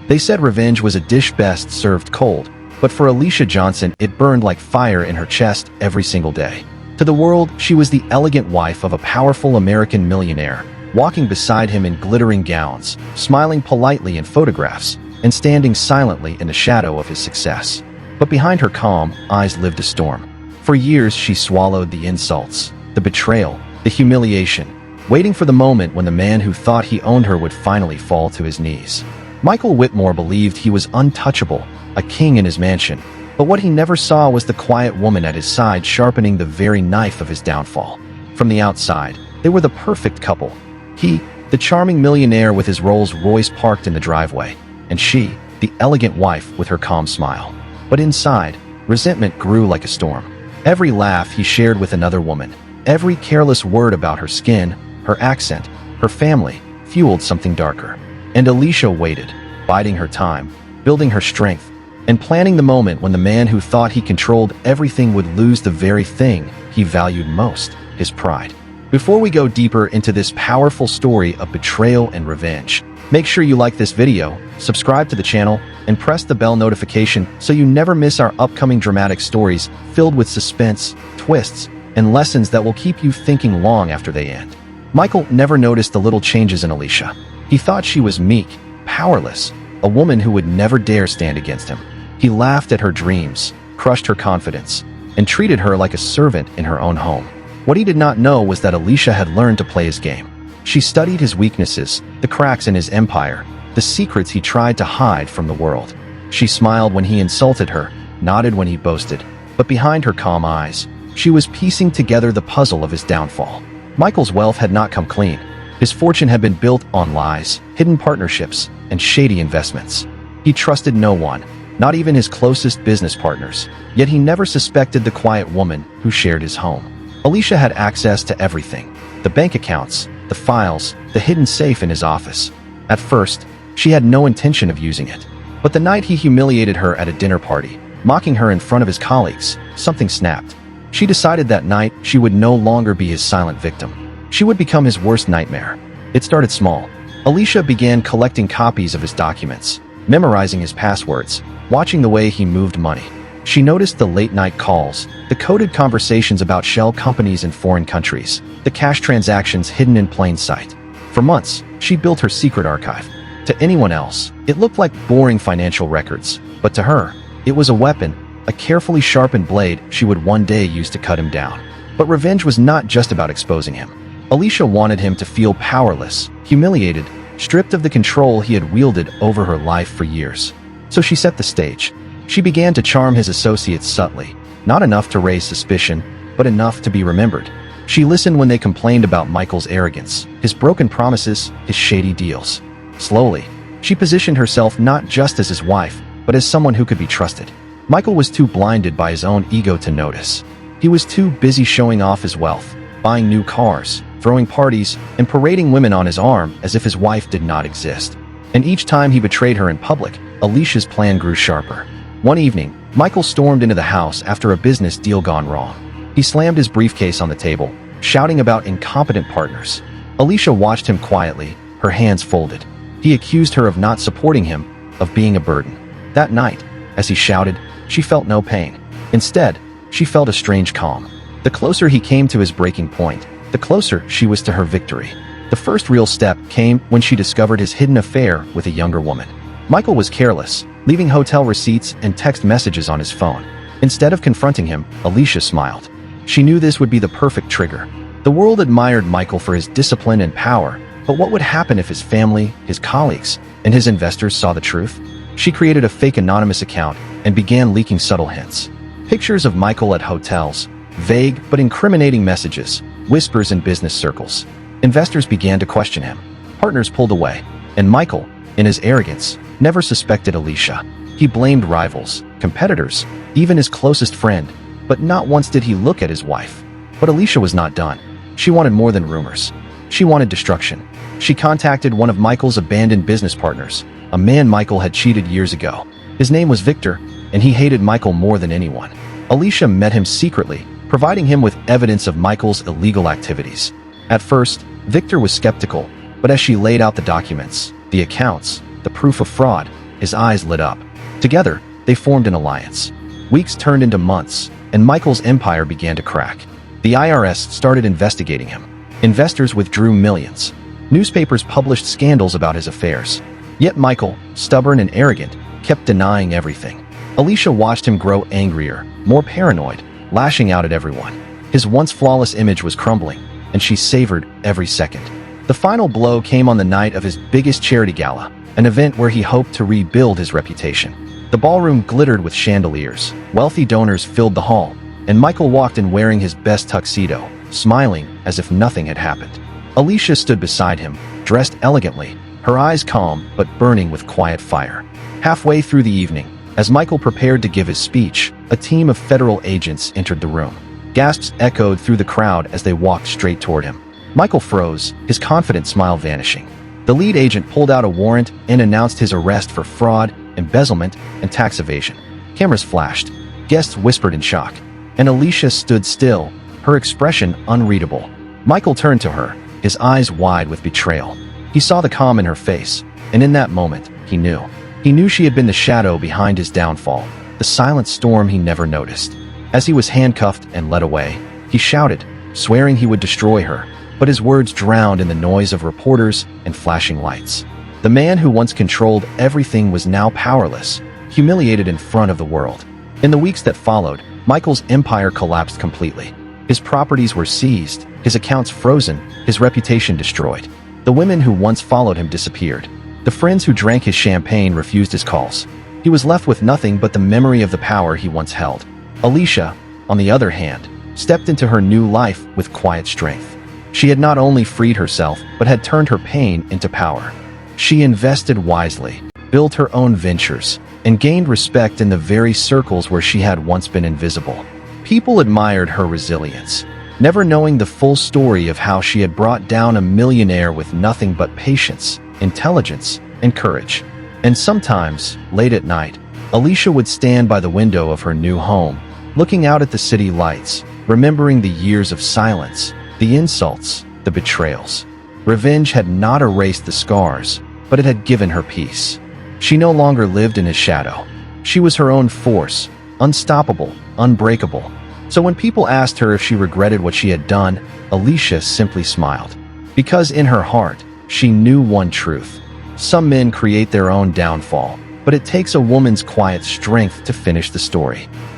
They said revenge was a dish best served cold, but for Alicia Johnson, it burned like fire in her chest every single day. To the world, she was the elegant wife of a powerful American millionaire, walking beside him in glittering gowns, smiling politely in photographs, and standing silently in the shadow of his success. But behind her calm eyes lived a storm. For years, she swallowed the insults, the betrayal, the humiliation, waiting for the moment when the man who thought he owned her would finally fall to his knees. Michael Whitmore believed he was untouchable, a king in his mansion, but what he never saw was the quiet woman at his side sharpening the very knife of his downfall. From the outside, they were the perfect couple. He, the charming millionaire with his Rolls-Royce parked in the driveway, and she, the elegant wife with her calm smile. But inside, resentment grew like a storm. Every laugh he shared with another woman, every careless word about her skin, her accent, her family, fueled something darker. And Alicia waited, biding her time, building her strength, and planning the moment when the man who thought he controlled everything would lose the very thing he valued most, his pride. Before we go deeper into this powerful story of betrayal and revenge, make sure you like this video, subscribe to the channel, and press the bell notification so you never miss our upcoming dramatic stories filled with suspense, twists, and lessons that will keep you thinking long after they end. Michael never noticed the little changes in Alicia. He thought she was meek, powerless, a woman who would never dare stand against him. He laughed at her dreams, crushed her confidence, and treated her like a servant in her own home. What he did not know was that Alicia had learned to play his game. She studied his weaknesses, the cracks in his empire, the secrets he tried to hide from the world. She smiled when he insulted her, nodded when he boasted, but behind her calm eyes, she was piecing together the puzzle of his downfall. Michael's wealth had not come clean. His fortune had been built on lies, hidden partnerships, and shady investments. He trusted no one, not even his closest business partners, yet he never suspected the quiet woman who shared his home. Alicia had access to everything: the bank accounts, the files, the hidden safe in his office. At first, she had no intention of using it. But the night he humiliated her at a dinner party, mocking her in front of his colleagues, something snapped. She decided that night she would no longer be his silent victim. She would become his worst nightmare. It started small. Alicia began collecting copies of his documents, memorizing his passwords, watching the way he moved money. She noticed the late-night calls, the coded conversations about shell companies in foreign countries, the cash transactions hidden in plain sight. For months, she built her secret archive. To anyone else, it looked like boring financial records, but to her, it was a weapon, a carefully sharpened blade she would one day use to cut him down. But revenge was not just about exposing him. Alicia wanted him to feel powerless, humiliated, stripped of the control he had wielded over her life for years. So she set the stage. She began to charm his associates subtly, not enough to raise suspicion, but enough to be remembered. She listened when they complained about Michael's arrogance, his broken promises, his shady deals. Slowly, she positioned herself not just as his wife, but as someone who could be trusted. Michael was too blinded by his own ego to notice. He was too busy showing off his wealth, buying new cars, throwing parties, and parading women on his arm as if his wife did not exist. And each time he betrayed her in public, Alicia's plan grew sharper. One evening, Michael stormed into the house after a business deal gone wrong. He slammed his briefcase on the table, shouting about incompetent partners. Alicia watched him quietly, her hands folded. He accused her of not supporting him, of being a burden. That night, as he shouted, she felt no pain. Instead, she felt a strange calm. The closer he came to his breaking point, the closer she was to her victory. The first real step came when she discovered his hidden affair with a younger woman. Michael was careless, leaving hotel receipts and text messages on his phone. Instead of confronting him, Alicia smiled. She knew this would be the perfect trigger. The world admired Michael for his discipline and power, but what would happen if his family, his colleagues, and his investors saw the truth? She created a fake anonymous account and began leaking subtle hints. Pictures of Michael at hotels, vague but incriminating messages, whispers in business circles. Investors began to question him. Partners pulled away, and Michael, in his arrogance, never suspected Alicia. He blamed rivals, competitors, even his closest friend, but not once did he look at his wife. But Alicia was not done. She wanted more than rumors. She wanted destruction. She contacted one of Michael's abandoned business partners, a man Michael had cheated years ago. His name was Victor, and he hated Michael more than anyone. Alicia met him secretly, providing him with evidence of Michael's illegal activities. At first, Victor was skeptical, but as she laid out the documents, the accounts, the proof of fraud, his eyes lit up. Together, they formed an alliance. Weeks turned into months, and Michael's empire began to crack. The IRS started investigating him. Investors withdrew millions. Newspapers published scandals about his affairs. Yet Michael, stubborn and arrogant, kept denying everything. Alicia watched him grow angrier, more paranoid, lashing out at everyone. His once flawless image was crumbling, and she savored every second. The final blow came on the night of his biggest charity gala, an event where he hoped to rebuild his reputation. The ballroom glittered with chandeliers, wealthy donors filled the hall, and Michael walked in wearing his best tuxedo, smiling as if nothing had happened. Alicia stood beside him, dressed elegantly, her eyes calm but burning with quiet fire. Halfway through the evening, as Michael prepared to give his speech, a team of federal agents entered the room. Gasps echoed through the crowd as they walked straight toward him. Michael froze, his confident smile vanishing. The lead agent pulled out a warrant and announced his arrest for fraud, embezzlement, and tax evasion. Cameras flashed. Guests whispered in shock. And Alicia stood still, her expression unreadable. Michael turned to her, his eyes wide with betrayal. He saw the calm in her face, and in that moment, he knew. He knew she had been the shadow behind his downfall, the silent storm he never noticed. As he was handcuffed and led away, he shouted, swearing he would destroy her, but his words drowned in the noise of reporters and flashing lights. The man who once controlled everything was now powerless, humiliated in front of the world. In the weeks that followed, Michael's empire collapsed completely. His properties were seized, his accounts frozen, his reputation destroyed. The women who once followed him disappeared. The friends who drank his champagne refused his calls. He was left with nothing but the memory of the power he once held. Alicia, on the other hand, stepped into her new life with quiet strength. She had not only freed herself, but had turned her pain into power. She invested wisely, built her own ventures, and gained respect in the very circles where she had once been invisible. People admired her resilience, never knowing the full story of how she had brought down a millionaire with nothing but patience, intelligence, and courage. And sometimes, late at night, Alicia would stand by the window of her new home, looking out at the city lights, remembering the years of silence, the insults, the betrayals. Revenge had not erased the scars, but it had given her peace. She no longer lived in his shadow. She was her own force, unstoppable, unbreakable. So when people asked her if she regretted what she had done, Alicia simply smiled. Because in her heart, she knew one truth. Some men create their own downfall, but it takes a woman's quiet strength to finish the story.